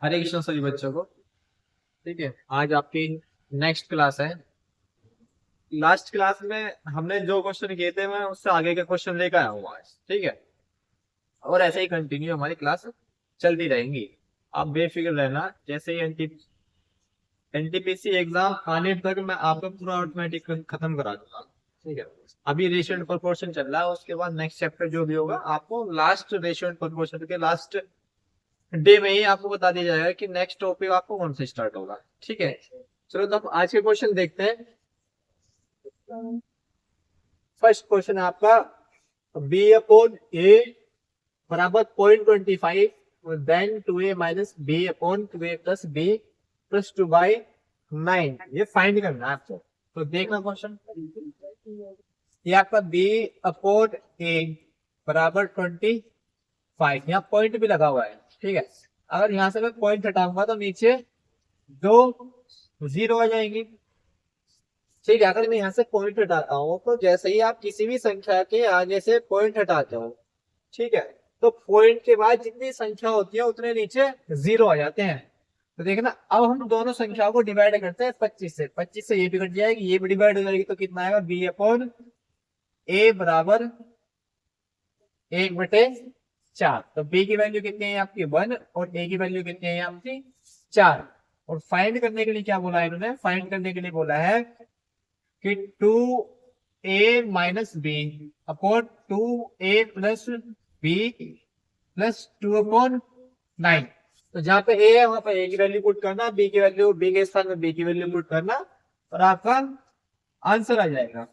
हरे कृष्ण सभी बच्चों को। ठीक है, आज आपकी नेक्स्ट क्लास है। लास्ट क्लास में हमने जो क्वेश्चन किए थे मैं उससे आगे के क्वेश्चन लेकर आया हूँ आज। ठीक है, और ऐसे ही कंटिन्यू हमारी क्लास चलती रहेंगी। आप बेफिक्र रहना, जैसे ही एनटीपीसी एग्जाम आने तक मैं आपका पूरा ऑटोमेटिक खत्म करा दूंगा। ठीक है, अभी रेशियो एंड प्रोपोर्शन चल रहा है, उसके बाद नेक्स्ट चैप्टर जो भी होगा आपको लास्ट रेशियो एंड प्रोपोर्शन के लास्ट डे में ही आपको बता दिया जाएगा कि नेक्स्ट टॉपिक आपको कौन से स्टार्ट होगा। ठीक है, चलो तो हम आज के क्वेश्चन देखते हैं। फर्स्ट क्वेश्चन है आपका, बी अपॉन ए बराबर 0.25 then 2a minus b upon 2a plus b plus 2/9, ये फाइंड करना है आपको। तो देखना क्वेश्चन, ये आपका बी अपॉन ए बराबर 25, यहाँ पॉइंट भी लगा हुआ है। ठीक है, अगर यहाँ से मैं पॉइंट हटाऊंगा तो नीचे दो जीरो आ जाएंगी। ठीक है, अगर मैं यहाँ से पॉइंट हटाता हूँ तो जैसे ही आप किसी भी संख्या के आगे से पॉइंट हटाते हो, ठीक है, तो पॉइंट के बाद जितनी संख्या होती है उतने नीचे जीरो आ जाते हैं। तो देखना, अब हम दोनों संख्याओं को डिवाइड करते हैं 25 से ये भी कट जाएगी, ये भी डिवाइड हो जाएगी, तो कितना आएगा, बी अपॉन ए बराबर 1/4। तो बी की वैल्यू कितनी है आपकी 1 और ए की वैल्यू कितनी है आपकी 4। और फाइंड करने के लिए क्या बोला है इन्होंने, फाइंड करने के लिए बोला है कि 2a minus b upon 2a plus b plus 2/9। तो जहां पे a है वहां पे a की वैल्यू पुट करना, b की वैल्यू b के स्थान में b की वैल्यू पुट करना, और आपका आंसर आ जाएगा।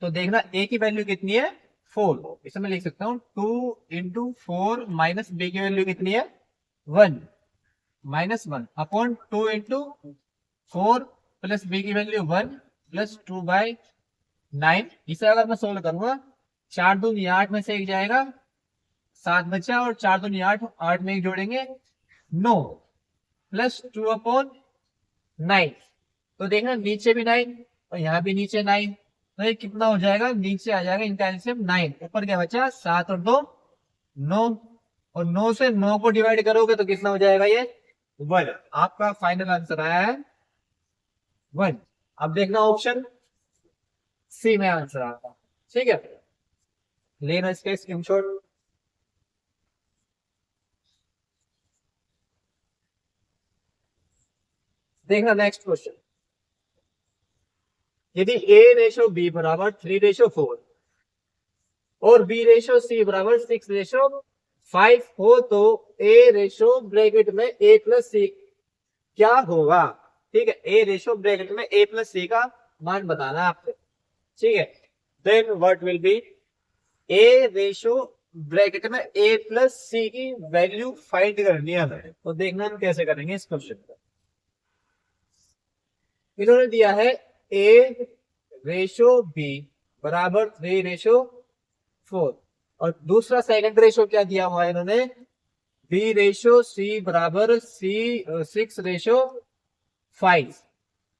तो देखना a की वैल्यू कितनी है 4, इसे मैं लिख सकता हूँ 2 × 4 माइनस b की वैल्यू कितनी है 1 -1 अपॉन 2 × 4 प्लस b की वैल्यू 1 प्लस 2/9। इसे अगर मैं सोल्व करूंगा, 4 दूनी 8 में से एक जाएगा, 7 बचा, और 4 दूनी 8, 8 में एक जोड़ेंगे 9 प्लस 2/9। तो देखना नीचे भी 9 और यहाँ भी नीचे 9, तो ये कितना हो जाएगा, नीचे आ जाएगा इनका एलसीएम 9, ऊपर क्या बचा 7 और 2 9, और 9 से 9 को डिवाइड करोगे तो कितना हो जाएगा ये 1। आपका फाइनल आंसर आया है 1। अब देखना ऑप्शन सी में आंसर आता। ठीक है, लेना इसका स्क्रीनशॉट। देखना नेक्स्ट क्वेश्चन, यदि a/b बराबर 3/4 और b/c बराबर 6/5 हो तो a रेशो ब्रैकेट में a प्लस सी क्या होगा। ठीक है, a रेशो ब्रैकेट में a प्लस सी का मान बताना है आपको। ठीक है, then what will be, a ratio bracket में a प्लस सी की वैल्यू फाइंड करनी है हमें। तो देखना हम कैसे करेंगे इस क्वेश्चन को। इन्होंने दिया है a/b बराबर 3/4, और दूसरा सेकंड रेशो क्या दिया हुआ है इन्होंने, b/c बराबर 6/5।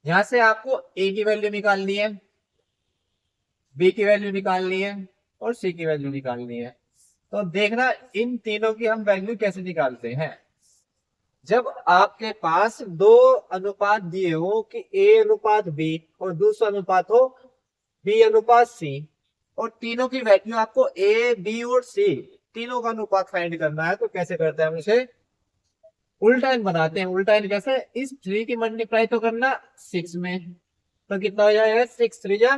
यहां से आपको a की वैल्यू निकालनी है, b की वैल्यू निकालनी है, और c की वैल्यू निकालनी है। तो देखना इन तीनों की हम वैल्यू कैसे निकालते हैं। जब आपके पास दो अनुपात दिए हो कि a अनुपात b और दूसरा अनुपात हो b अनुपात c, और तीनों की वैल्यू आपको a b और c तीनों का अनुपात फाइंड करना है, तो कैसे करते हैं हम इसे, उल्टा इन बनाते हैं। उल्टा इन कैसे, इस 3 की मल्टीप्लाई तो करना 6 में, तो कितना हो जाएगा 6 3 जा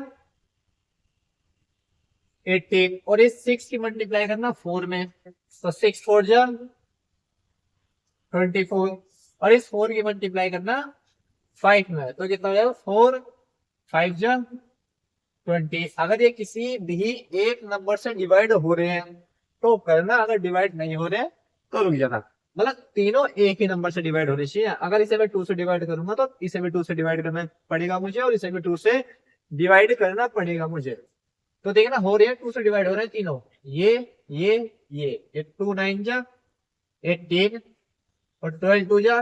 18, और इस 6 की मल्टीप्लाई करना 4 में, तो 6 4 जा 24, और इस 4 की मल्टीप्लाई करना 5 में, तो कितना हो जाएगा 4 5 जा 20। अगर ये किसी भी एक नंबर से डिवाइड हो रहे हैं तो करना, अगर डिवाइड नहीं हो रहे तो रुक जाना। मतलब तीनों एक ही नंबर से डिवाइड होने चाहिए। अगर इसे मैं 2 से डिवाइड करूंगा तो इसे भी 2 से डिवाइड करना पड़ेगा मुझे, और इसे भी 2 से डिवाइड करना पड़ेगा मुझे। तो देखना हो रहे हैं 2 से डिवाइड हो रहे हैं तीनों, ये 2 9 जा 18, और 12 2 जा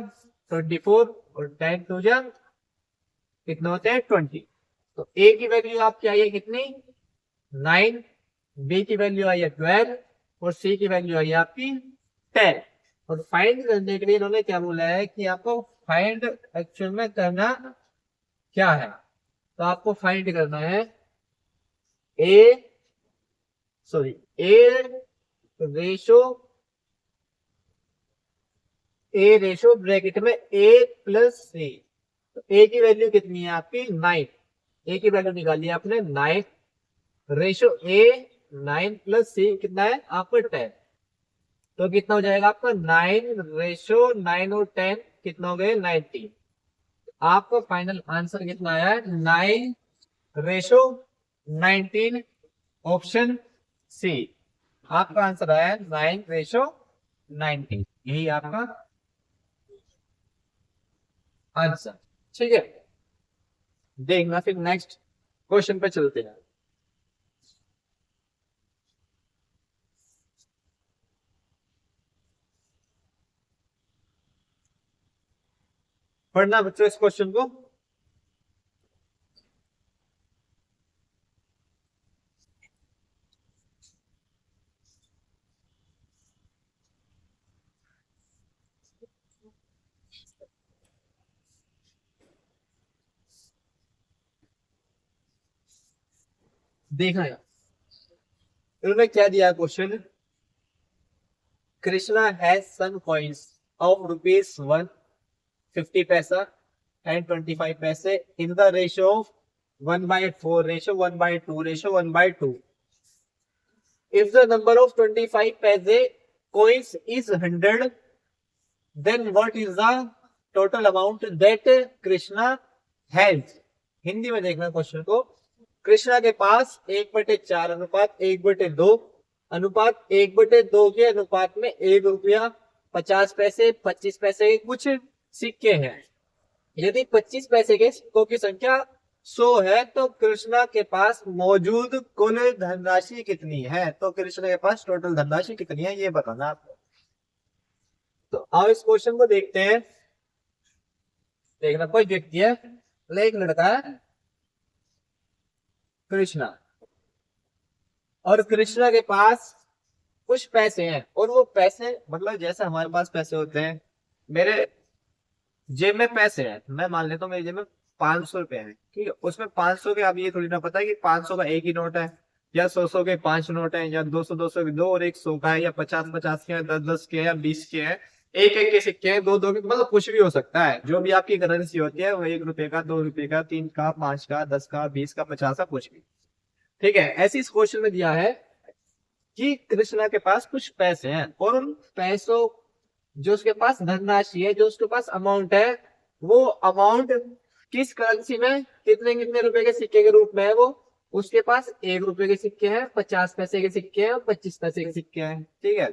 24, और 10 2 जा कितना होते हैं 20। तो a की वैल्यू आपकी आई है कितनी 9, b की वैल्यू आई है 12, और c की वैल्यू आई है आपकी 10। और फाइंड करने के लिए इन्होंने क्या बोला है कि आपको फाइंड एक्चुअल में करना क्या है। तो आपको फाइंड करना है ए सॉरी ए रेशो ब्रैकेट में ए प्लस सी। तो ए की वैल्यू कितनी है आपकी 9। ए की वैल्यू निकाली आपने 9 रेशो ए 9 प्लस सी कितना है आपका 10। तो कितना हो जाएगा आपका 9 रेशो 9 और 10 कितना हो गया 19। आपका फाइनल आंसर कितना आया है 9 रेशो 19 ऑप्शन सी। आपका आंसर आया 9 रेशो 19। यही आपका आंसर। ठीक है, देखना फिर नेक्स्ट क्वेश्चन पे चलते हैं। पढ़ना बच्चों इस क्वेश्चन को। देखना यार इन्होंने क्या दिया question. Krishna has some coins of ₹1 50 and 25 पैसे in the ratio of 1/4 ratio 1/2 ratio 1/2. If the number of 25 paise coins is 100, then what is the total amount that Krishna has? Hindi में देखना क्वेश्चन को। कृष्णा के पास 1/4 अनुपात 1/2 अनुपात 1/2 के अनुपात में ₹1 50 25 पैसे के कुछ सिक्के हैं। यदि 25 पैसे के सिक्कों की संख्या 100 है तो कृष्णा के पास मौजूद कुल धनराशि कितनी है। तो कृष्णा के पास टोटल धनराशि कितनी है ये बताना आपको। तो आओ इस क्वेश्चन को देखते हैं। देखना कोई व्यक्ति है, एक लड़का है कृष्णा, और कृष्णा के पास कुछ पैसे हैं। और वो पैसे मतलब जैसे हमारे पास पैसे होते हैं, मेरे जेब में पैसे हैं, मैं मान लेता हूँ मेरी जेब में 500 रुपए है, ठीक है। उसमें 500 के अब ये थोड़ी ना पता है कि 500 का एक ही नोट है या 100 के 5 नोट है या 200 के 2 और 100 का है या 50 के है 10 के या 20 के है, एक के सिक्के हैं, दो के, मतलब कुछ भी हो सकता है। जो भी आपकी करेंसी होती है वो ₹1 का 2 का 3 का 5 का 10 का 20 का 50 का कुछ भी, ठीक है। ऐसे इस क्वेश्चन में दिया है कि कृष्णा के पास कुछ पैसे हैं और उन पैसों जो उसके पास धनराशि है, जो उसके पास अमाउंट है, वो अमाउंट किस करेंसी में कितने कितने रुपए के सिक्के के रूप में है। वो उसके पास ₹1 के सिक्के हैं, 50 पैसे के सिक्के हैं, 25 पैसे के सिक्के हैं, ठीक है।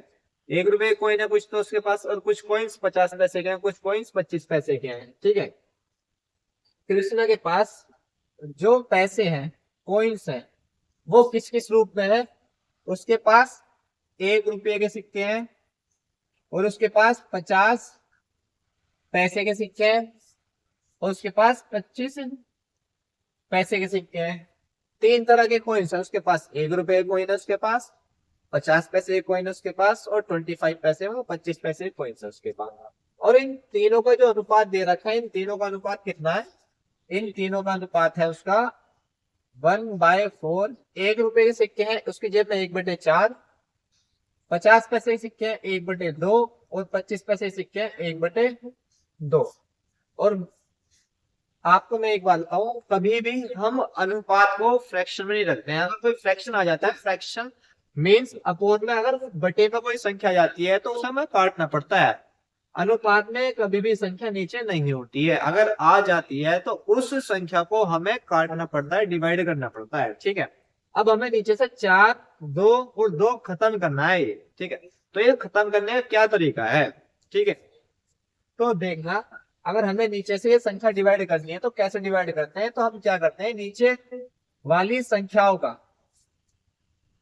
₹1 कोइन है कुछ तो उसके पास, और कुछ कॉइन्स 50 पैसे के हैं, कुछ कॉइन्स 25 पैसे के हैं, ठीक है। कृष्णा के पास जो पैसे हैं, कॉइन्स हैं, वो किस किस रूप में है। उसके पास ₹1 के सिक्के हैं और उसके पास 50 पैसे के सिक्के हैं और उसके पास 25 पैसे के सिक्के हैं। 3 तरह के कॉइन्स है उसके पास। ₹1 कॉइन है उसके पास, 50 पैसे कॉइन है उसके पास, और 25 पैसे में 25 पैसे कॉइन्स है उसके पास। और इन तीनों का जो अनुपात दे रखा है, इन तीनों का अनुपात कितना है। इन तीनों का अनुपात है उसका 1/4। ₹1 के सिक्के हैं उसकी जेब में 1/4, 50 पैसे के सिक्के हैं 1/2 और 25 पैसे के सिक्के हैं 1/2। और आपको मैं एक बात बताऊं, कभी भी हम अनुपात को फ्रैक्शन में नहीं रखते हैं। अगर कोई फ्रैक्शन आ जाता है, फ्रैक्शन मींस अपोन में अगर बटे में कोई संख्या आ जाती है तो उसे हमें काटना पड़ता है। अनुपात में कभी भी संख्या नीचे नहीं होती है, अगर आ जाती है तो उस संख्या को हमें काटना पड़ता है, डिवाइड करना पड़ता है, ठीक है। अब हमें नीचे से 4 2 और 2 खत्म करना है, ठीक है। तो ये खत्म करने का क्या तरीका है, ठीक है। तो देखना, अगर हमें नीचे से ये संख्या डिवाइड करनी है तो कैसे डिवाइड करते हैं। तो हम क्या करते हैं, नीचे वाली संख्याओं का,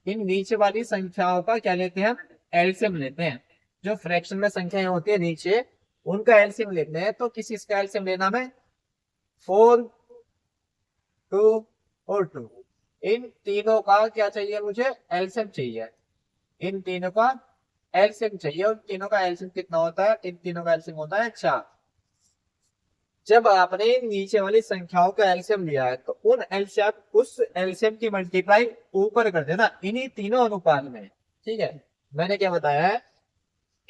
इन नीचे वाली संख्याओं का क्या लेते हैं, हम एलसीएम लेते हैं। जो फ्रैक्शन में संख्याएं होती है नीचे, उनका एलसीएम लेते हैं। तो किस इसका एलसीएम लेना है, 4 2 और 2। इन तीनों का क्या चाहिए मुझे, एलसीएम चाहिए। इन तीनों का एलसीएम चाहिए, और तीनों का एलसीएम कितना होता है, इन तीनों का एलसीएम होता है 4। जब आपने नीचे वाली संख्याओं का एलसीएम लिया है तो उन एलसीएम उस एलसीएम की मल्टीप्लाई ऊपर कर देना इन्हीं तीनों अनुपात में। ठीक है, मैंने क्या बताया है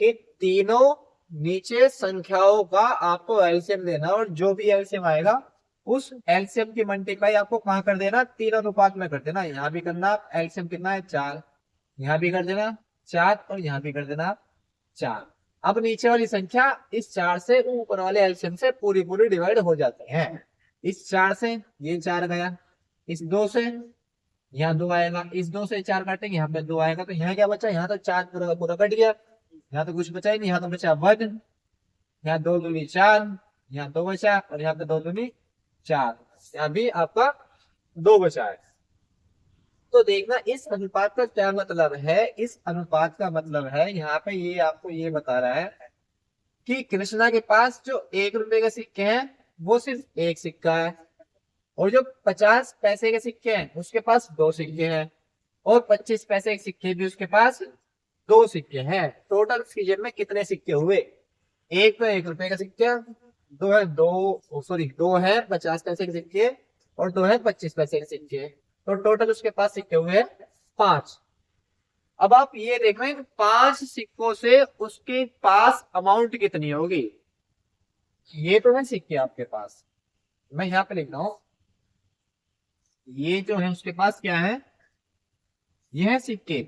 कि तीनों नीचे संख्याओं का आपको एलसीएम देना, और जो भी एलसीएम आएगा उस एलसीएम की मल्टीप्लाई आपको कहां कर देना, तीन अनुपात में कर देना। यहां भी करना, एलसीएम कितना है 4, यहां भी कर देना 4, और यहां भी कर देना 4। अब नीचे वाली संख्या इस 4 से ऊपर वाले एलसीएम से पूरी पूरी डिवाइड हो जाते हैं। इस 4 से ये 4 गया, इस 2 से यहाँ 2 आएगा, इस 2 से 4 काटेंगे, यहाँ पे 2 आएगा, तो यहाँ क्या बचा, यहाँ तो 4 पूरा का पूरा कट गया, यहाँ तो कुछ बचा ही नहीं, यहाँ तो बचा 1, यहाँ 2 दूनी 4, यहाँ 2 बचा, और यहाँ पे 2 दूनी 4, यहाँ भी आपका 2 बचा है। तो देखना इस अनुपात का क्या मतलब है, इस अनुपात का मतलब है यहाँ पे ये आपको ये बता रहा है कि कृष्णा के पास जो 1 रुपए के सिक्के हैं वो सिर्फ एक सिक्का है, और जो 50 पैसे के सिक्के हैं उसके पास 2 सिक्के हैं, और 25 पैसे के सिक्के भी उसके पास 2 सिक्के हैं। टोटल उसकी जेब में कितने सिक्के हुए, एक तो 1 रुपए का सिक्का, दो है 50 पैसे के सिक्के, और 2 है 25 पैसे के सिक्के, तो टोटल उसके पास सिक्के हुए 5। अब आप ये देख रहे हैं 5 सिक्कों से उसके पास अमाउंट कितनी होगी। ये तो है सिक्के आपके पास, मैं यहाँ पे लिख रहा हूं, ये जो है उसके पास क्या है, ये है सिक्के,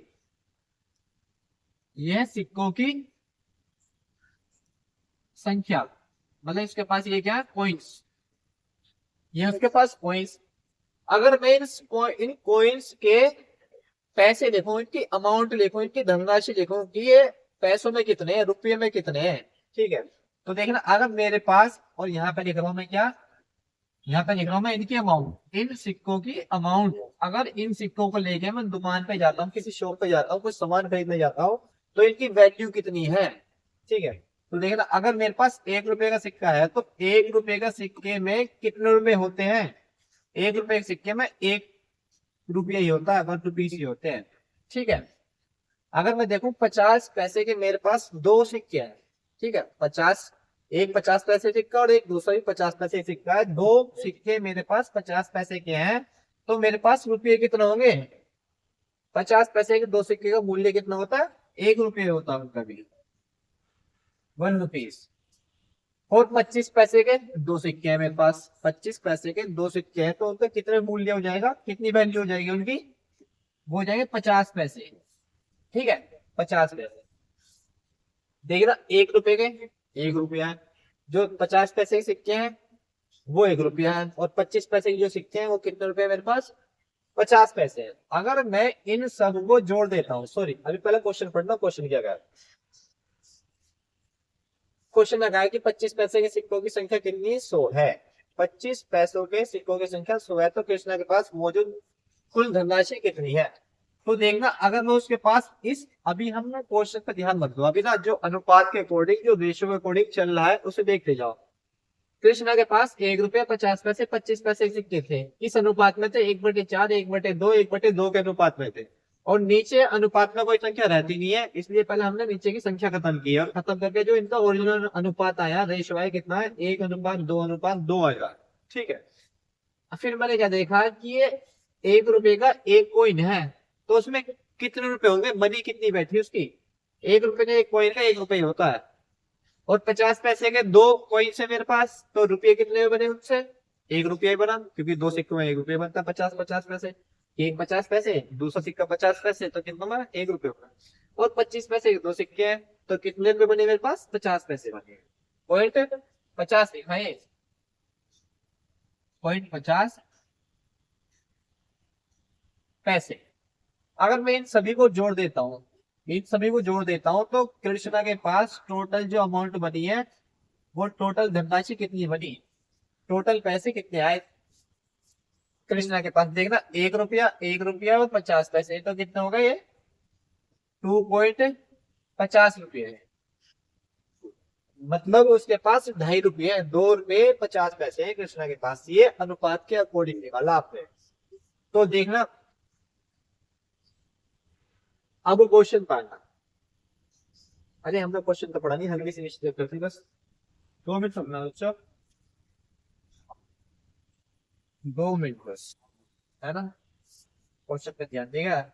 ये है सिक्कों की संख्या, मतलब इसके पास ये क्या है, कॉइन्स, ये उसके पास कॉइन्स। अगर मैं इन कॉइन्स के पैसे देखो, इनकी अमाउंट देखो, इनकी धनराशि देखो कि ये पैसों में कितने हैं, रुपये में कितने हैं। ठीक है, तो देखना अगर मेरे पास, और यहाँ पे लिख रहा हूं मैं क्या, यहाँ पे लिख रहा हूं मैं इनकी अमाउंट, इन सिक्कों की अमाउंट। अगर इन सिक्कों को लेके मैं दुकान पे जाता हूँ, किसी शॉप पे जाता हूँ, कुछ सामान खरीदने जाता हूँ, तो इनकी वैल्यू कितनी है। ठीक है, तो देखना अगर मेरे पास 1 रुपए का सिक्का है तो 1 रुपए का सिक्के में कितने रुपए होते हैं, 1 रुपए के सिक्के में 1 रुपया ही होता है, 1 रुपीस ही होते हैं। ठीक है, अगर मैं देखूं 50 पैसे के मेरे पास 2 सिक्के हैं, ठीक है, 50, एक 50 पैसे सिक्का और एक दूसरा भी 50 पैसे सिक्का है, 2 सिक्के मेरे पास 50 पैसे के हैं, तो मेरे पास रुपये कितना होंगे, 50 पैसे के 2 सिक्के का मूल्य कितना होता है, 1 रुपये होता है उनका भी, 1 रुपीस। और 25 पैसे के 2 सिक्के हैं मेरे पास, 25 पैसे के 2 सिक्के हैं, तो उनका कितने मूल्य हो जाएगा, कितनी वैल्यू हो जाएगी उनकी, वो हो जाएंगे 50 पैसे। ठीक है, 50 पैसे। देखना 1 रुपए के 1 रुपया है, जो 50 पैसे के सिक्के हैं वो 1 रुपया है, और 25 पैसे के जो सिक्के हैं वो कितने रुपए मेरे पास, 50 पैसे हैं। अगर मैं इन सब को जोड़ देता हूँ, सॉरी अभी पहले क्वेश्चन पढ़ना, क्वेश्चन क्या है, क्वेश्चन लगा है कि 25 पैसे के सिक्कों की संख्या कितनी है, 100 है। 25 पैसों के सिक्कों की संख्या 100 है, तो कृष्णा के पास मौजूद कुल धनराशि कितनी है। तो देखना अगर मैं उसके पास इस, अभी हम ना क्वेश्चन पर ध्यान मत दो, अभी ना जो अनुपात के अकॉर्डिंग, जो रेशियो के अकॉर्डिंग चल रहा है उसे देखते जाओ। कृष्णा के पास 1 रुपया 50 पैसे 25 पैसे सिक्के थे, इस अनुपात में थे 1/4, 1/2, 1/2 के अनुपात में थे, और नीचे अनुपात में कोई संख्या रहती नहीं है, इसलिए पहले हमने नीचे की संख्या खत्म की है, और खत्म करके जो इनका ओरिजिनल अनुपात आया, रेशियो आया कितना है, 1:2:2 आएगा। ठीक है, फिर मैंने क्या देखा कि ये 1 रुपए का एक कॉइन है, तो उसमें कितने रुपए होंगे, मनी कितनी बैठी उसकी, 1 रुपए का एक कॉइन का 1 रुपए होता है, और 50 पैसे के 2 कॉइन है मेरे पास, तो रुपये कितने बने उनसे, 1 रुपया ही बना, क्योंकि 2 सिक्कों में 1 रुपया बनता है, 50 पैसे, एक 50 पैसे, दूसरा सिक्का 50 पैसे, तो कितना बना, 1 रुपये बना, और 25 पैसे के 2 सिक्के हैं, तो कितने रुपए बने मेरे पास, 50 पैसे बने। पॉइंट 50 लिखा है, पॉइंट 50 पैसे। अगर मैं इन सभी को जोड़ देता हूँ, इन सभी को जोड़ देता हूँ, तो कृष्णा के पास टोटल जो अमाउंट बनी है, वो टोटल धनराशि कितनी बनी, टोटल पैसे कितने आए कृष्णा के पास। देखना 1 रुपया और 50 पैसे, तो कितना होगा ये, 2.50 रुपये है, मतलब उसके पास 2.5 रुपये है, 2 रुपये 50 पैसे है कृष्णा के पास, ये अनुपात के अकॉर्डिंग निकाला आपने। तो देखना अब क्वेश्चन पढ़ना, अरे हमने क्वेश्चन तो पढ़ा नहीं, हल्की सी मिस्टेक करती बस। 2 मिनट समझना बच्चों, 2 मिनट बस, है ना। क्वेश्चन पे ध्यान देगा।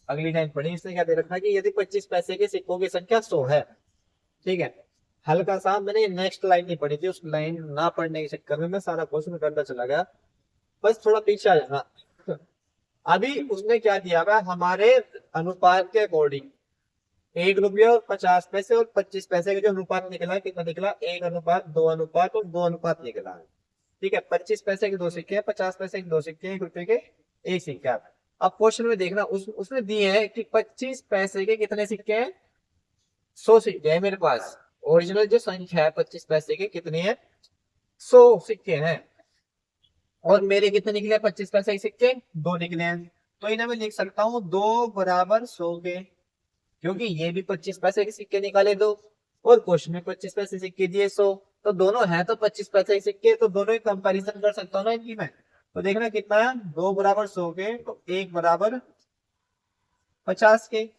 अगली लाइन पढ़ी, इसने क्या दे रखा है कि यदि 25 पैसे के सिक्कों की संख्या 100 है, ठीक है। हल्का सा मैंने नेक्स्ट लाइन नहीं पढ़ी थी, उस लाइन ना पढ़ने के चक्कर में मैं सारा क्वेश्चन करता चला गया। बस थोड़ा पीछे आ जाना। अभी उसने क्या दिया हुआ है, हमारे अनुपात के अकॉर्डिंग 1 रुपया और 50 पैसे और 25 पैसे का जो अनुपात निकला है, कितना निकला, 1:2 अनुपात और 2 अनुपात निकला है। ठीक है, 25 पैसे के 2 सिक्के हैं, 50 पैसे के 2 सिक्के, 1 रुपए के 1 सिक्का। अब क्वेश्चन में देखना, उसने दिए हैं कि 25 पैसे के कितने सिक्के हैं, 100 सिक्के हैं मेरे पास। ओरिजिनल जो संख्या है 25 पैसे के कितने हैं, 100 सिक्के हैं। और मेरे कितने निकले 25 पैसे के सिक्के, 2 निकले हैं। तो इन्हें मैं लिख सकता हूँ 2 = 100 के, क्योंकि ये भी 25 पैसे के सिक्के निकाले दो और क्वेश्चन में 25 पैसे सिक्के दिए 100, तो दोनों है तो 25 पैसे के सिक्के, तो दोनों ही कंपैरिजन कर सकता हूँ ना इनकी मैं। तो देखना कितना है, 2 = 100 के, तो 1 = 50 के।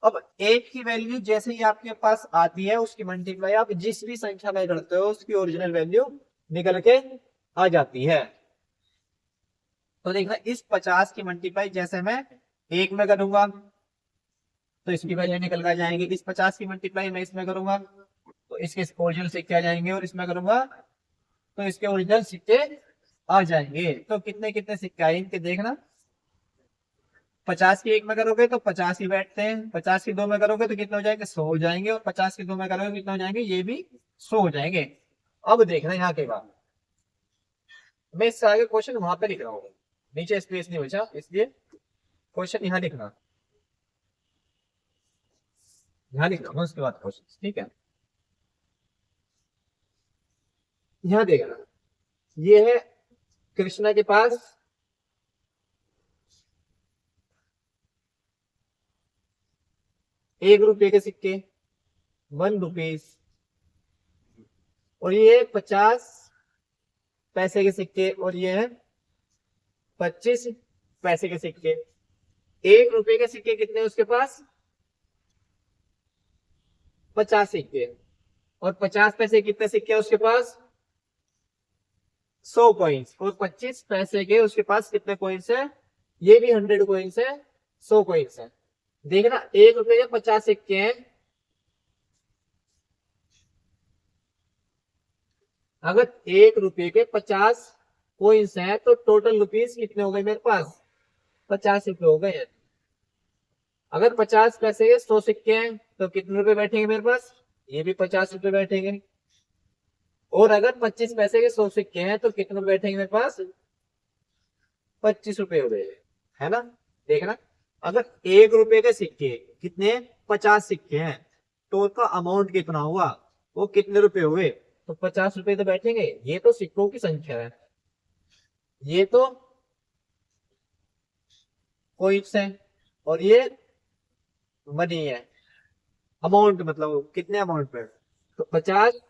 अब एक की वैल्यू जैसे ही आपके पास आती है, उसकी मल्टीप्लाई आप जिस भी संख्या में करते हो उसकी ओरिजिनल वैल्यू निकल के आ जाती है। तो देखना, इस 50 की मल्टीप्लाई जैसे मैं 1 में करूंगा तो इसकी वैल्यू निकल कर जाएंगे, इस 50 की मल्टीप्लाई मैं इसमें करूंगा तो इसके ओरिजिनल सिक्के आ जाएंगे, और इसमें करूंगा तो इसके ओरिजिनल सिक्के आ जाएंगे। तो कितने कितने सिक्के आए इनके देखना, 50 की 1 में करोगे तो 50 ही बैठते हैं, 50 की 2 में करोगे तो कितने हो जाएंगे, 100 हो जाएंगे, और 50 की 2 में करोगे कितने हो जाएंगे, ये भी 100 हो जाएंगे। अब देखना यहाँ के बाद मैं इससे आगे क्वेश्चन वहां पे लिख रहा हूँ, नीचे स्पेस नहीं बचा, इसलिए क्वेश्चन यहाँ लिखना, यहाँ लिख रहा हूँ उसके बाद क्वेश्चन, ठीक है। यहाँ देखना, ये है कृष्णा के पास 1 रुपए के सिक्के, 1 रुपीज, और ये 50 पैसे के सिक्के, और ये है 25 पैसे के सिक्के। 1 रुपए के सिक्के कितने उसके पास, 50 सिक्के, और 50 पैसे कितने सिक्के है उसके पास, 100 कॉइन्स, और 25 पैसे के उसके पास कितने कॉइन्स है, ये भी 100 कॉइन्स है, 100 कॉइन्स है। देखना, 1 रुपए के 50 सिक्के हैं, अगर 1 रुपए के 50 कॉइन्स हैं तो टोटल रुपीज कितने हो गए मेरे पास, 50 रुपए हो गए हैं। अगर 50 पैसे के 100 सिक्के हैं तो कितने रुपए बैठेंगे मेरे पास, ये भी 50 रुपए बैठेंगे। और अगर 25 पैसे के 100 सिक्के हैं तो कितने रुपए बैठेंगे मेरे पास, 25 रुपए हो गए, है ना। देखना, अगर 1 रुपए के सिक्के कितने, 50 सिक्के हैं, तो उसका अमाउंट कितना हुआ, वो कितने रुपए हुए, तो 50 रुपए तो बैठेंगे। ये तो सिक्कों की संख्या है, ये तो कोइंस है, और ये मनी है, अमाउंट मतलब कितने अमाउंट पे, तो 50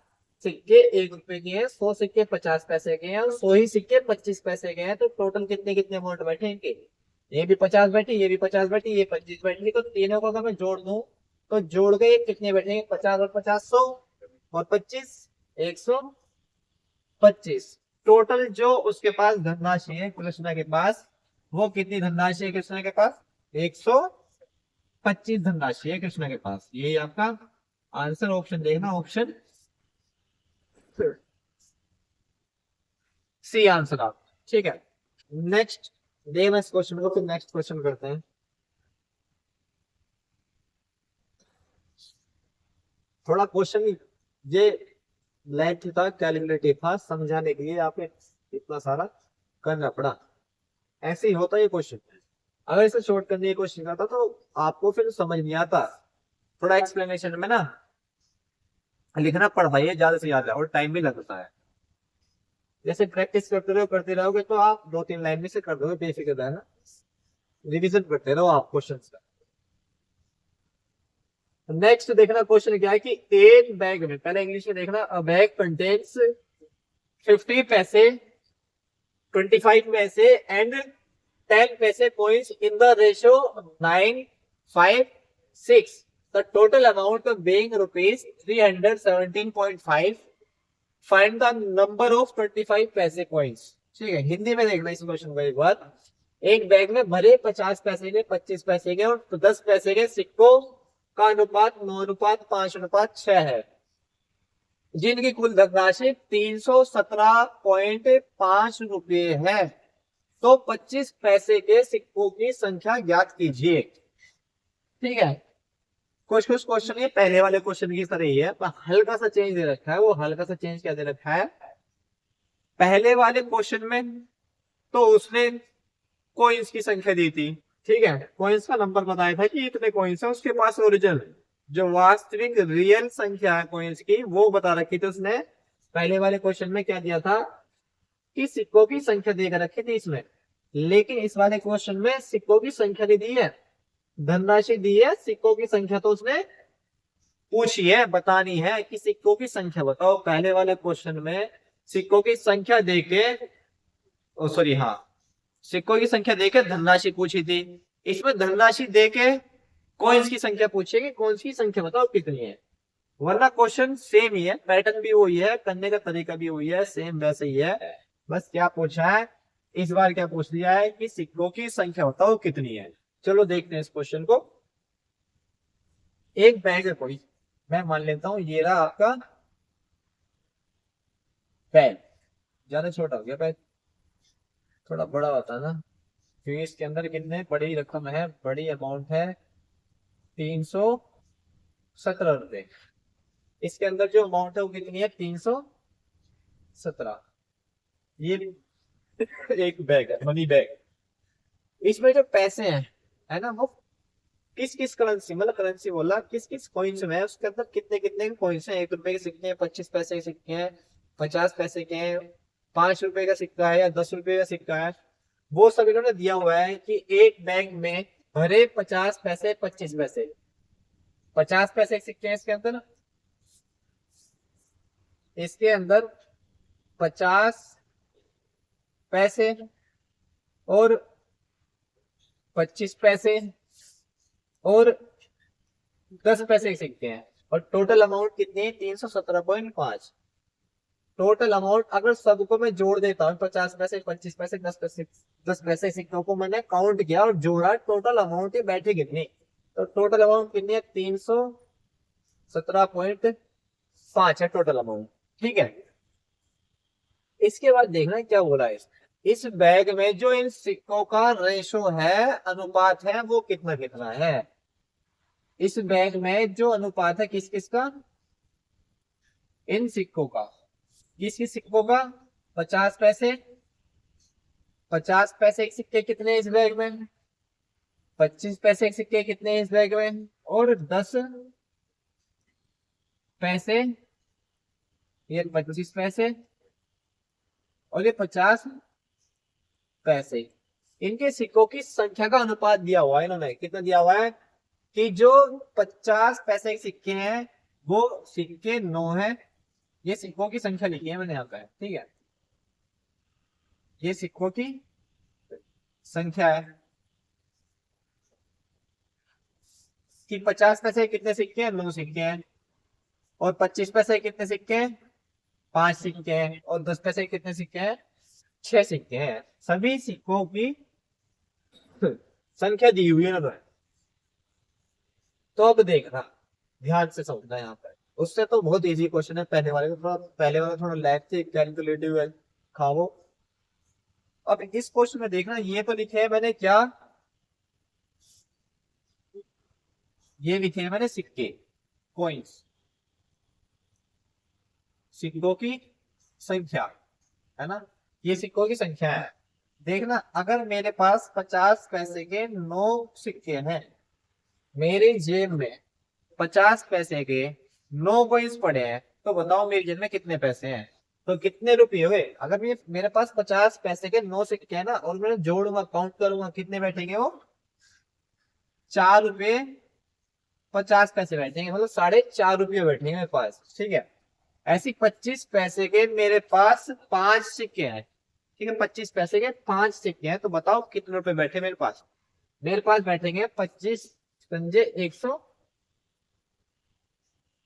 सिक्के 1 रुपए के हैं, 100 सिक्के 50 पैसे के हैं, और 100 ही सिक्के 25 पैसे के हैं, तो टोटल कितने कितने अमाउंट बैठे इनके, ये भी 50 बैठी, ये भी 50 बैठी, ये 25 बैठी। तो तीनों को अगर मैं जोड़ दूं तो जोड़ के कितने बैठेंगे, 50 और 50 100, और 25 125। टोटल जो उसके पास धनराशि है कृष्णा के पास, वो कितनी धनराशि है कृष्णा के पास, 125 धनराशि है कृष्णा के पास। ये आपका आंसर, ऑप्शन देखना, ऑप्शन सी आंसर आप, ठीक है। नेक्स्ट देखना इस क्वेश्चन को, फिर नेक्स्ट क्वेश्चन करते हैं। थोड़ा क्वेश्चन ये लेंथ था, कैलकुलेटिव था, समझाने के लिए आपने इतना सारा करना पड़ा, ऐसे ही होता है ये क्वेश्चन। अगर इसे शॉर्ट करने की कोशिश करता तो आपको फिर समझ नहीं आता, थोड़ा एक्सप्लेनेशन में ना लिखना पढ़ाइए, ज्यादा से ज्यादा, और टाइम भी लगता है। जैसे प्रैक्टिस करते रहोगे तो आप 2-3 लाइन में से कर दोगे बेफिक्र है ना, रिवीजन करते रहो आप क्वेश्चन का। नेक्स्ट देखना क्वेश्चन क्या है कि एक बैग में, पहले इंग्लिश में देखना, अ बैग कंटेन्स 50 पैसे, 25 पैसे एंड 10 पैसे coins in the ratio 9, 5, 6। The total amount of being rupees 317.5, find the number of 25 पैसे कॉइन्स। ठीक है, हिंदी में देखना इस क्वेश्चन को एक बार। एक बैग में भरे 50 पैसे के, 25 पैसे के और 10 पैसे के सिक्कों का अनुपात 9:5:6 है, जिनकी कुल धनराशि 317.5 रुपए है। तो 25 पैसे के सिक्कों की संख्या ज्ञात कीजिए। ठीक है, कुछ कुछ क्वेश्चन ये पहले वाले क्वेश्चन की तरह ही है, पर हल्का सा चेंज दे रखा है। वो हल्का सा चेंज क्या दे रखा है, पहले वाले क्वेश्चन में तो उसने कॉइन्स की संख्या दी थी। ठीक है, कॉइन्स का नंबर बताया था कि इतने कॉइन्स है उसके पास, ओरिजिनल जो वास्तविक रियल संख्या है कॉइन्स की वो बता रखी थी उसने। पहले वाले क्वेश्चन में क्या दिया था कि सिक्कों की संख्या देकर रखी थी इसमें, लेकिन इस वाले क्वेश्चन में सिक्कों की संख्या नहीं दी है, धनराशि दी है। सिक्कों की संख्या तो उसने पूछी है, बतानी है कि सिक्कों की संख्या बताओ। पहले वाले क्वेश्चन में सिक्कों की संख्या देके, सॉरी हाँ, सिक्कों की संख्या देके धनराशि पूछी थी। इसमें धनराशि देके कॉइन्स की संख्या पूछेगी, कॉइन्स की संख्या बताओ कितनी है। वरना क्वेश्चन सेम ही है, पैटर्न भी वही है, करने का तरीका भी वही है, सेम वैसे ही है। बस क्या पूछा है इस बार, क्या पूछ लिया है कि सिक्कों की संख्या बताओ कितनी है। चलो देखते हैं इस क्वेश्चन को। एक बैग है कोई, मैं मान लेता हूं ये रहा आपका बैग। ज्यादा छोटा हो गया बैग, थोड़ा बड़ा होता ना, क्योंकि इसके अंदर कितने बड़ी रकम है, बड़ी अमाउंट है 317 रुपए। इसके अंदर जो अमाउंट है वो कितनी है, 317। ये एक बैग है, मनी बैग। इसमें जो पैसे हैं है ना, वो किस किस करेंसी, मतलब करेंसी बोला किस किस कॉइन्स में है, उसके अंदर कितने कितने कॉइन्स हैं। 1 रुपए के सिक्के हैं, 25 पैसे के सिक्के हैं, 50 पैसे के हैं, 5 रुपए का सिक्का है या 10 रुपए का सिक्का है। वो सब इन्होंने दिया हुआ है कि एक बैग में भरे 50 पैसे 25 पैसे, 50 पैसे के सिक्के हैं इसके अंदर, इसके अंदर 50 पैसे और 25 पैसे और 10 पैसे के सिक्के हैं, और टोटल अमाउंट कितनी है, 317.5। टोटल अमाउंट अगर सबको मैं जोड़ देता हूँ, 50 पैसे 25 पैसे 10 पैसे सिक्कों को मैंने काउंट किया और जोड़ा, टोटल अमाउंट ही बैठी कितनी, तो टोटल अमाउंट कितनी है, 317.5 है टोटल अमाउंट। ठीक है, इसके बाद देखना क्या बोला है, इस बैग में जो इन सिक्कों का रेशो है, अनुपात है, वो कितना कितना है। इस बैग में जो अनुपात है किस किस का, इन सिक्कों का, किस किस सिक्कों का, 50 पैसे, 50 पैसे के सिक्के कितने इस बैग में, 25 पैसे के सिक्के कितने इस बैग में, और 10 पैसे, ये 25 पैसे और ये 50 पैसे। इनके सिक्कों की संख्या का अनुपात दिया हुआ है इन्होंने, कितना दिया हुआ है कि जो 50 पैसे के सिक्के हैं वो सिक्के 9 है। ये सिक्कों की संख्या लिखी है मैंने यहाँ पे, ठीक है, ये सिक्कों की संख्या है कि 50 पैसे कितने सिक्के हैं, 9 सिक्के हैं, और 25 पैसे कितने सिक्के हैं, 5 सिक्के हैं, और 10 पैसे कितने सिक्के हैं, 6 सिक्के हैं। सभी सिक्कों की संख्या दी हुई है ना। तो अब देखना, ध्यान से समझना यहाँ पर, उससे तो बहुत इजी क्वेश्चन है, पहले वाला थोड़ा लैग थे, कैलकुलेटिव है खाओ। अब इस क्वेश्चन में देखना, ये तो लिखे है मैंने क्या, ये लिखे हैं मैंने सिक्के, कॉइन्स, सिक्कों की संख्या है ना, ये सिक्कों की संख्या है। देखना, अगर मेरे पास 50 पैसे के 9 सिक्के हैं, मेरी जेब में 50 पैसे के 9 कॉइन्स पड़े हैं, तो बताओ मेरी जेब में कितने पैसे हैं, तो कितने रुपये हुए। अगर ये मेरे पास 50 पैसे के 9 सिक्के हैं ना, और मैं जोड़ूंगा, काउंट करूंगा, कितने बैठेंगे वो, 4 रुपये 50 पैसे बैठेंगे, मतलब 4.5 रुपये बैठेंगे मेरे पास। ठीक है, ऐसी 25 पैसे के मेरे पास 5 सिक्के हैं। ठीक है, 25 पैसे के 5 सिक्के हैं, तो बताओ कितने रुपए बैठे मेरे पास। मेरे पास बैठेंगे 25 पंजे 100,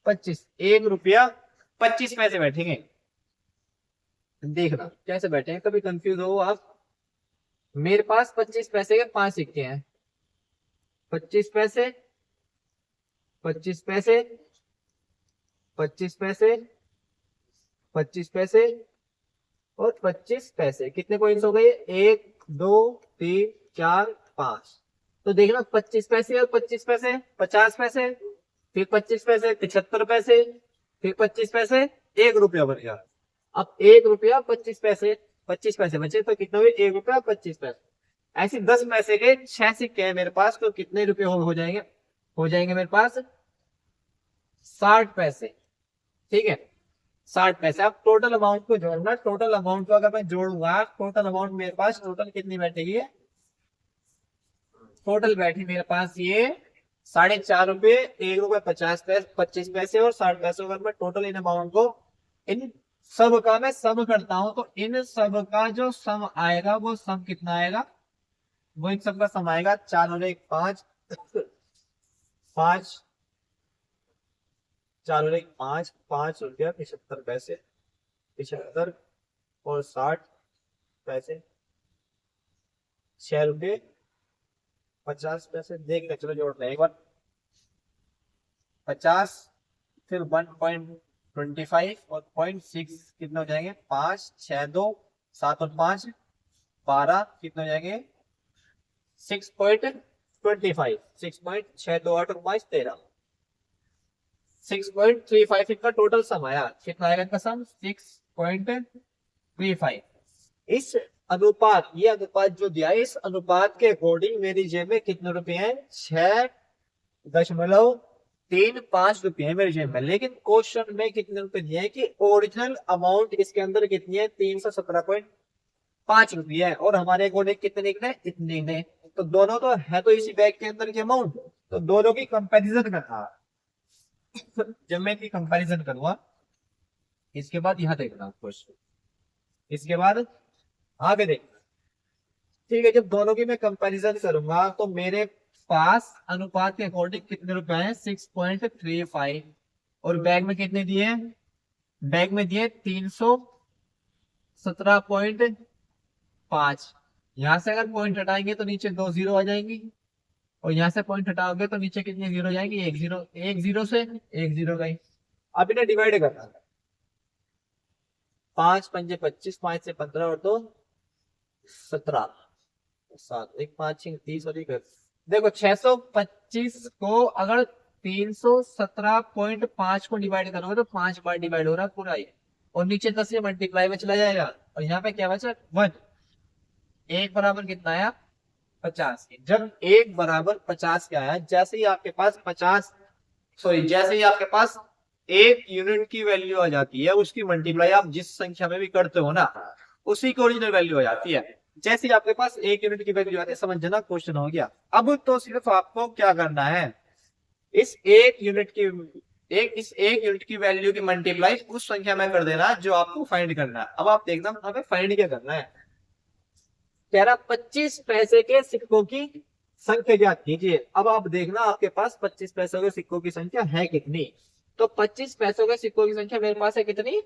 25, 1 रुपया 25 पैसे बैठेंगे। देखना कैसे बैठे, कभी कंफ्यूज हो आप। मेरे पास 25 पैसे के 5 सिक्के हैं। 25 पैसे, 25 पैसे, 25 पैसे, 25 पैसे और 25 पैसे। कितने कॉइन्स हो गए? 1 2 3 4 5। तो देखना 25 पैसे और 25 पैसे 50 पैसे, फिर 25 पैसे 75 पैसे, फिर 25 पैसे 1 रुपया बन गया। अब 1 रुपया 25 पैसे, 25 पैसे बचे तो कितने हुए? 1 रुपया 25 पैसे। ऐसे 10 पैसे के 6 सिक्के हैं मेरे पास, तो कितने रुपए हो जाएंगे? हो जाएंगे मेरे पास 60 पैसे। ठीक है, 60 पैसे। अब टोटल अमाउंट को जोड़ना। टोटल अमाउंट को अगर मैं जोड़ूंगा, टोटल अमाउंट मेरे पास टोटल कितनी बैठेगी? टोटल बैठी मेरे पास ये 4.5 रुपए, 1 रुपया 50 पैसे, 25 पैसे और 60 पैसे। अगर मैं टोटल इन अमाउंट को, इन सब का मैं सम करता हूं, तो इन सब का जो सम आएगा वो सम कितना आएगा? वो इन सब का सम आएगा 4 और 1 5, 5, 4 और 1 5, 5 रुपया 75 पैसे, 75 और 60 पैसे, 6 रुपये 50 पैसे। देखना, चलो जोड़ रहे हैं एक बार। 50, फिर 1.25 और 0.6 कितने हो जाएंगे? 5 6 2 7 और 5 12, कितने हो जाएंगे? 6.25, 6.628 और 5 13, 6.35 इनका टोटल सम आया। कितना आएगा इनका सम? 6.35। इस अनुपात, ये अनुपात जो दिया है, इस अनुपात के अकॉर्डिंग मेरी जेब में कितने रुपए हैं? 6.35 रुपए है मेरी जेब में। लेकिन क्वेश्चन में कितने रुपए दिए हैं कि ओरिजिनल अमाउंट इसके अंदर कितनी है? 317.5 रुपये है, और हमारे अकॉर्डिंग कितने निकले? इतने ने। तो दोनों तो है, तो इसी बैग के अंदर की अमाउंट, तो दोनों की कंपैरिजन करना। जब मैं इसकी कंपैरिजन करूंगा, इसके बाद यहां देखना क्वेश्चन, इसके बाद आगे देखना। ठीक है, जब दोनों की मैं कंपैरिजन करूंगा तो मेरे पास अनुपात के अकॉर्डिंग कितने रुपए हैं? 6.35। और बैग में कितने दिए हैं? बैग में दिए 317.5। यहां से अगर पॉइंट हटाएंगे तो नीचे 2 जीरो आ जाएंगी, और यहां से पॉइंट हटाओगे तो नीचे कितनी जीरो जाएंगी? 1 जीरो, 1 जीरो से 1 जीरो गई। अब इन्हें डिवाइड करना है। 5 पंजे 25, 5 से 15 और 2 17, 7 1 5 6 30 और 1। देखो 625 को अगर 317.5 को डिवाइड करोगे तो 5 बार डिवाइड हो रहा है पूरा ये, और नीचे 10 से मल्टीप्लाई में चला जाएगा, और यहाँ पे क्या बचा? 1। एक बराबर कितना आया? 50। जब 1 बराबर 50 के आया, जैसे ही आपके पास 50, सॉरी, जैसे ही आपके पास 1 यूनिट की वैल्यू आ जाती है, उसकी मल्टीप्लाई आप जिस संख्या में भी करते हो ना, उसी की ओरिजिनल वैल्यू आ जाती है। जैसे ही आपके पास 1 यूनिट की वैल्यू आती है, समझना क्वेश्चन हो गया। अब तो सिर्फ आपको क्या करना है? इस 1 यूनिट की वैल्यू की मल्टीप्लाई उस संख्या में कर देना जो आपको फाइंड करना है। अब आप देखना हमें फाइंड क्या करना है। कह रहा 25 पैसे के सिक्कों की संख्या ज्ञात कीजिए। अब आप देखना आपके पास 25 पैसों के सिक्कों की संख्या है कितनी। तो 25 पैसों के सिक्कों की संख्या मेरे पास है कितनी?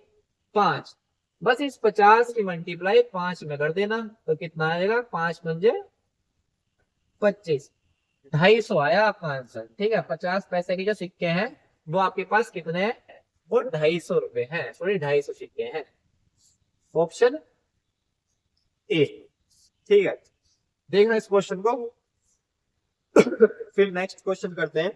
5। बस इस 50 की मल्टीप्लाई 5 में कर देना, तो कितना आएगा? 5 पंजे 25, 250 आया आपका आंसर। ठीक है, 50 पैसे के जो सिक्के हैं वो आपके पास कितने हैं? वो 250 रुपए हैं, सॉरी 250 सिक्के हैं। Option A. ठीक है, देखना इस क्वेश्चन को। फिर नेक्स्ट क्वेश्चन करते हैं।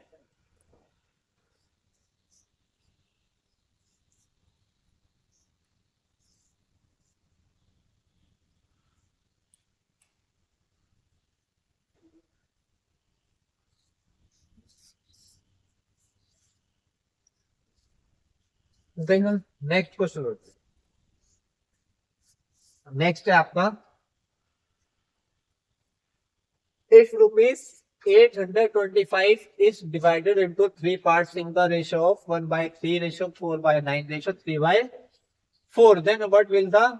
देखना नेक्स्ट क्वेश्चन, नेक्स्ट है आपका, if rupees 825 is divided into 3 parts in the ratio of 1/3 ratio 4/9 ratio 3/4, then what will the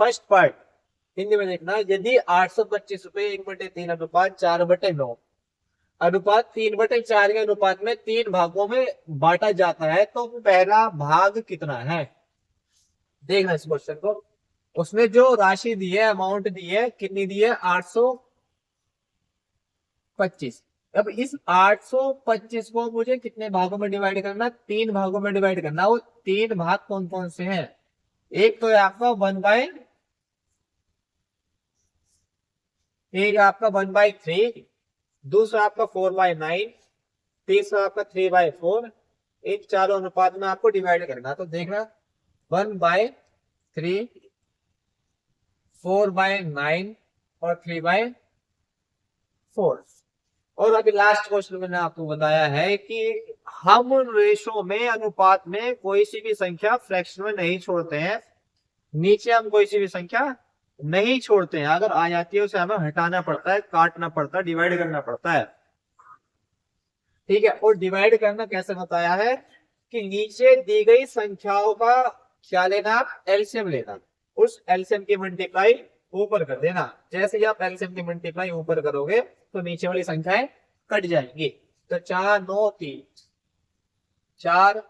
first part? Hindi में देखना, यदि 825 रुपए 1/3 अनुपात 4/9 अनुपात 3/4 के अनुपात में 3 भागों में बांटा जाता है, तो पहला भाग कितना है। देखना इस क्वेश्चन को, उसने जो राशि दी है, अमाउंट दी है, कितनी दी है, 825। अब इस 825 को मुझे कितने भागों में डिवाइड करना, 3 भागों में डिवाइड करना। वो 3 भाग कौन कौन से हैं, एक तो है आपका 1/, एक आपका 1/3, दूसरा आपका 4/9, तीसरा आपका 3/4। इन चारों अनुपात में आपको डिवाइड करना। तो देखना 1/3, 4/9 और 3/4। और अभी लास्ट क्वेश्चन मैंने आपको बताया है कि हम रेशो में, अनुपात में कोई सी भी संख्या फ्रैक्शन में नहीं छोड़ते हैं। नीचे हम कोई सी भी संख्या नहीं छोड़ते हैं, अगर आ जाती है उसे हमें हटाना पड़ता है, काटना पड़ता है, डिवाइड करना पड़ता है। ठीक है, और डिवाइड करना कैसे बताया है कि नीचे दी गई संख्याओं का क्या लेना, एलसीएम लेना, उस एलसीएम की मल्टीप्लाई ऊपर कर देना। जैसे ही आप एलसीएम की मल्टीप्लाई ऊपर करोगे तो नीचे वाली संख्याएं कट जाएंगी। तो 4 9 3, 4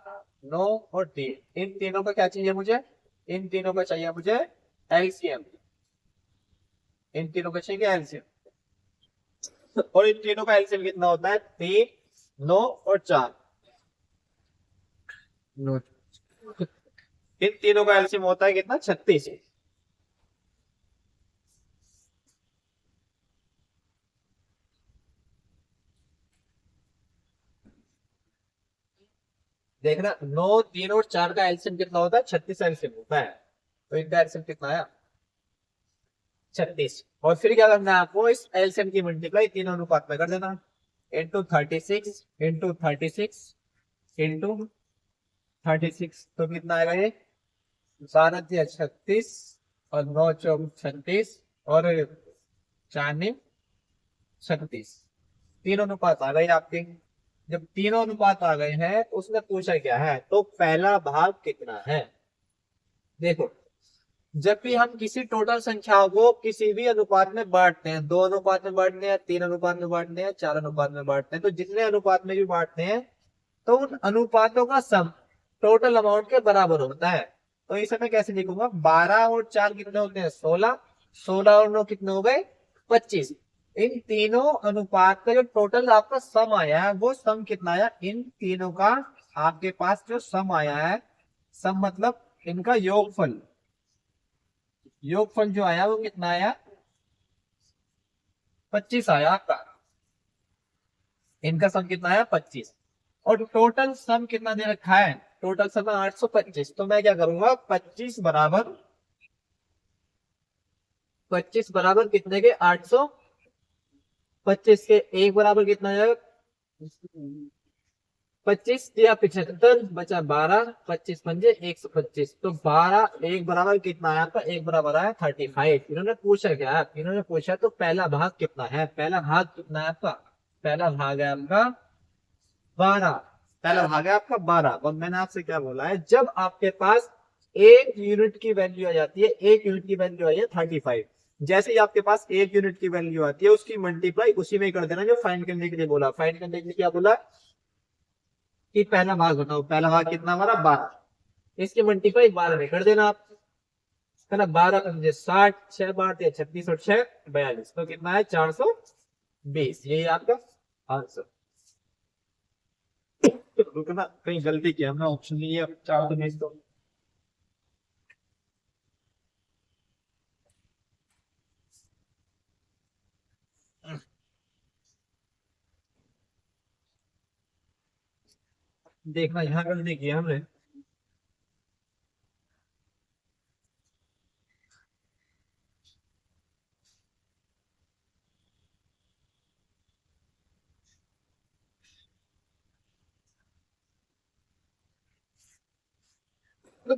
9 और 3, इन तीनों का क्या चाहिए मुझे, इन तीनों का चाहिए मुझे एलसीएम, इन तीनों का चाहिए एलसीएम। और इन तीनों का एलसीएम कितना होता है, 3 9 और 4। इन तीनों का एलसीएम होता है कितना, 36। देखना 9 3 और 4 का एलसीएम कितना होता है, 36 एलसीएम होता है। तो इनका एलसीएम कितना आया, 36। और फिर क्या करना है आपको, इस एलसीएम की मल्टीप्लाई तीनों अनुपात में कर देना, इंटू 36 इंटू 36 इंटू 36। तो कितना आएगा ये, 12 36 और 9 चौक 36 और 4 ने 36। तीनों अनुपात आ गए आपके। जब तीनों अनुपात आ गए हैं तो उसने पूछा क्या है, तो पहला भाग कितना है। देखो, जब भी हम किसी टोटल संख्याओं को किसी भी अनुपात में बांटते हैं, 2 अनुपात में बांटते हैं, 3 अनुपात में बांटते हैं, 4 अनुपात में बांटते हैं, तो जितने अनुपात में भी बांटते हैं तो उन अनुपातों का सम टोटल अमाउंट के बराबर होता है। तो इसे मैं कैसे लिखूंगा, 12 और 4 कितने होते हैं, 16, 16 और 9 कितने हो गए, 25। इन तीनों अनुपात का जो टोटल आपका सम आया है, वो सम कितना आया, इन तीनों का आपके पास जो सम आया है, सम मतलब इनका योगफल, योगफल जो आया वो कितना आया, 25 आया आपका। इनका सम कितना आया, 25। और टोटल सम कितना दे रखा है, टोटल सम है 825। तो मैं क्या करूंगा, 25 बराबर कितने के, 825 के एक बराबर कितना है, 25 या 75 बचा 12, 25 पंजे 125। तो 12 एक बराबर कितना है आपका, एक बराबर है 35। इन्होंने पूछा क्या है, इन्होंने पूछा तो पहला भाग कितना है, पहला भाग कितना है आपका, पहला भाग है आपका 12, पहला भाग है आपका 12। और मैंने आपसे क्या बोला है, जब आपके पास एक यूनिट की वैल्यू आ जाती है, एक यूनिट की वैल्यू आई है 35, जैसे ही आपके पास एक यूनिट की वैल्यू आती है उसकी मल्टीप्लाई उसी में कर देना जो फाइंड करने के लिए बोला। फाइंड करने के लिए क्या बोला कि पहला भाग बताओ, पहला भाग कितना हमारा 12, इसकी मल्टीप्लाई 12 में कर देना आप, है ना। 12 पंजे 60, 6 बार 36 और 6 42, तो कितना है 420। यही आपका आंसर। रुकना, कहीं गलती किया हमने, ऑप्शन नहीं है 420। तो देखना यहाँ गलती किया हमने। तो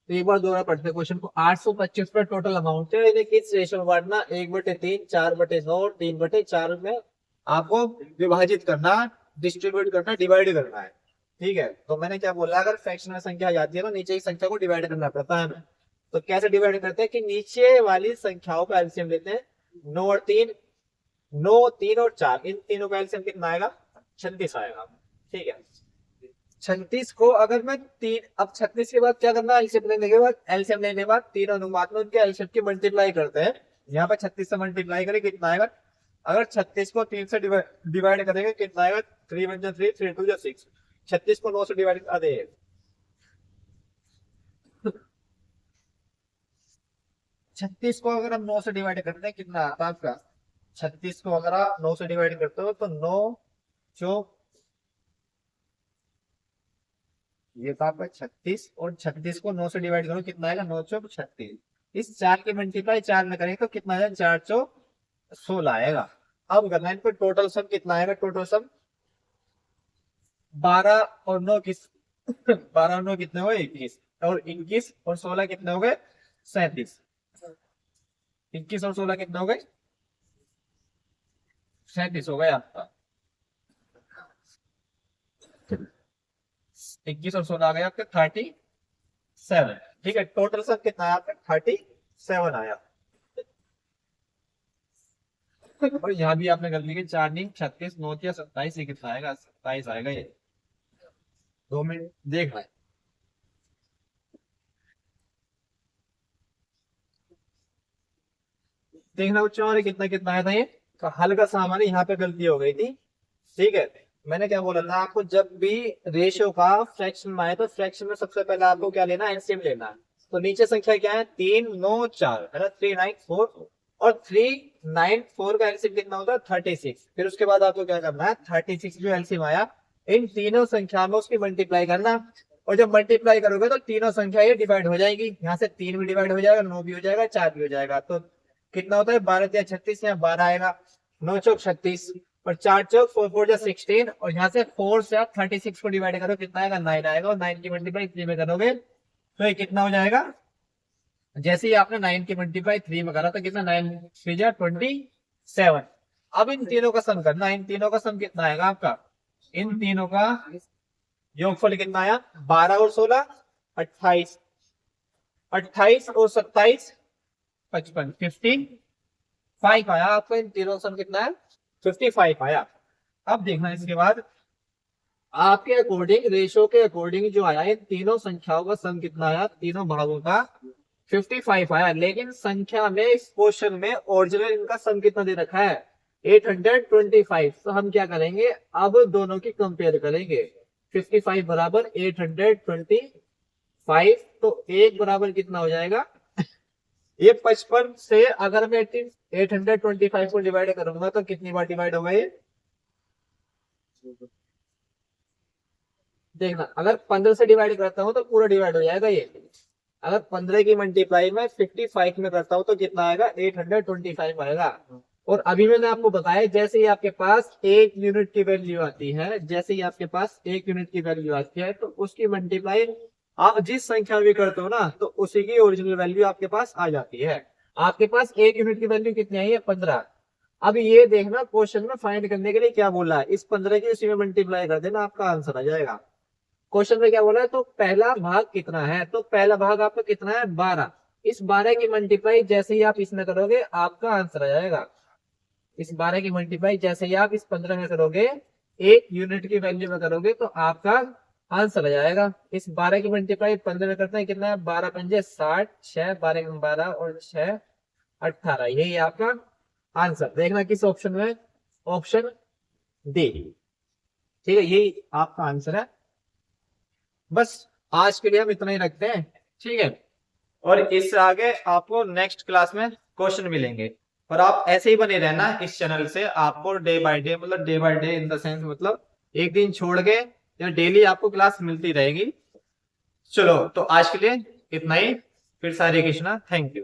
एक बार दोबारा पढ़ते क्वेश्चन को। 825 पर टोटल अमाउंट है, इन्हें किस रेशो में बांटना, 1/3, 4/9, 3/4 में आपको विभाजित करना, डिस्ट्रीब्यूट करना, डिवाइड करना है। ठीक है, तो मैंने क्या बोला, अगर फ्रैक्शनल संख्या आ जाती है तो नीचे की संख्या को डिवाइड करना पड़ता है हमें। तो कैसे डिवाइड करते हैं कि नीचे वाली संख्याओं का एलसीएम लेते हैं, 9 और 3, 9, 3 और 4, इन तीनों का एलसीएम कितना आएगा? 36 आएगा। ठीक है, 36 को अगर मैं तीन, अब 36 के बाद क्या करना है? एलसीएम लेने के बाद, एलसीएम लेने के बाद तीनों अनुपात में उनके एलसीएम की मल्टीप्लाई करते हैं। यहाँ पे 36 से मल्टीप्लाई करें, कितना आएगा? अगर 36 को 3 से डिवाइड करेंगे, कितना आएगा? 3 1 जा 3, 3 2 जा 6। 36 को 9 से डिवाइड कर दे, 36 को अगर हम 9 से डिवाइड करते हैं, कितना आता है आपका? 36 को अगर आप 9 से डिवाइड करते हो तो 9 चौक, ये तो आपका 36, और 36 को 9 से डिवाइड करो, कितना आएगा? 9 चौक 36। इस 4 की मल्टीप्लाई 4 में करेंगे तो कितना आएगा? 4 चौक 16 आएगा। अब करना है इन पर टोटल सम, कितना आएगा टोटल सम? 12 और 9 किस 12 और 9 कितने हुए? 21, और 21 और 16 कितने हो गए? 37। 21 और 16 कितने हो गए? 37 हो गए आपका। 21 और 16 आ गए आपके 37। ठीक है, टोटल सम कितना आया आपका? 37 आया। और यहाँ भी आपने गलती की, 4 नहीं 36, 9 या 27, ये कितना आएगा? 27 आएगा ये। 2 मिनट देख रहे, देखना बच्चों, और कितना कितना आया था ये? तो हल्का सा हमारे यहाँ पे गलती हो गई थी। ठीक है, मैंने क्या बोला था आपको? जब भी रेशियो का फ्रैक्शन में आए तो फ्रैक्शन में सबसे पहले आपको क्या लेना है? एलसीएम लेना है। तो नीचे संख्या क्या है? 3 9 4 है ना, 3 9 4, और 3 9 4 का एलसीएम कितना होता है? 36। फिर उसके बाद आपको क्या करना है? 36 जो एलसीएम आया, इन तीनों संख्या में उसकी मल्टीप्लाई करना, और जब मल्टीप्लाई करोगे तो तीनों संख्या ये डिवाइड हो जाएगी। यहाँ से 3 भी डिवाइड हो जाएगा, 9 भी हो जाएगा, 4 भी हो जाएगा। तो कितना होता है? 12 या 36, यहाँ 12 आएगा, 9 चौक 36, और 4 चौक 4 4 जा 16, और यहाँ से 4 से आप 36 को डिवाइड करो, कितना आएगा? 9 आएगा, और 9 की मल्टीप्लाई 3 में करोगे तो ये कितना हो जाएगा? जैसे ही आपने 9 की मल्टीप्लाई 3 में करा तो कितना? 9 3 जा 27। अब इन तीनों का सम करना, इन तीनों का सम कितना आएगा आपका? इन तीनों का योगफल कितना आया? 12 और 16 28, 28 और 27 55, 55 आया आपको। इन तीनों का सम कितना है? 55 आया। अब देखना इसके बाद आपके अकॉर्डिंग, रेशो के अकॉर्डिंग जो आया, इन तीनों संख्याओं का सम कितना आया? तीनों भागों का 55 आया। लेकिन संख्या में, इस क्वेश्चन में ओरिजिनल इनका सम कितना दे रखा है? 825। तो हम क्या करेंगे? अब दोनों की कंपेयर करेंगे। 55 बराबर 825, तो एक बराबर कितना हो जाएगा? ये 55 से अगर मैं 825 को डिवाइड करूंगा तो कितनी बार डिवाइड होगा ये? देखना, अगर 15 से डिवाइड करता हूं तो पूरा डिवाइड हो जाएगा ये। अगर 15 की मल्टीप्लाई में 55 में करता हूं तो कितना आएगा? 825 आएगा। और अभी मैंने आपको बताया, जैसे ही आपके पास 1 यूनिट की वैल्यू आती है, जैसे ही आपके पास 1 यूनिट की वैल्यू आती है, तो उसकी मल्टीप्लाई आप जिस संख्या में करते हो ना, तो उसी की ओरिजिनल वैल्यू आपके पास आ जाती है। आपके पास 1 यूनिट की वैल्यू कितनी आई है? 15। अब ये देखना, क्वेश्चन में फाइंड करने के लिए क्या बोला है? इस 15 की उसी में मल्टीप्लाई कर देना, आपका आंसर आ जाएगा। क्वेश्चन में क्या बोला है? तो पहला भाग कितना है? तो पहला भाग आपका कितना है? 12। इस 12 की मल्टीप्लाई जैसे ही आप इसमें करोगे, आपका आंसर आ जाएगा। इस 12 की मल्टीप्लाई जैसे ही आप इस 15 में करोगे, 1 यूनिट की वैल्यू में करोगे, तो आपका आंसर आ जाएगा। इस 12 की मल्टीप्लाई 15 में करते हैं, कितना है? 12 पंजे 60, 6 12 12 और 6 18। यही आपका आंसर। देखना किस ऑप्शन में? Option D. ठीक है, यही आपका आंसर है। बस आज के लिए हम इतना ही रखते हैं। ठीक है, और इससे आगे आपको नेक्स्ट क्लास में क्वेश्चन मिलेंगे, और आप ऐसे ही बने रहना इस चैनल से। आपको डे बाय डे, मतलब day by day in the sense, मतलब एक दिन छोड़ के, या डेली आपको क्लास मिलती रहेगी। चलो, तो आज के लिए इतना ही। फिर सारे कृष्णा, थैंक यू।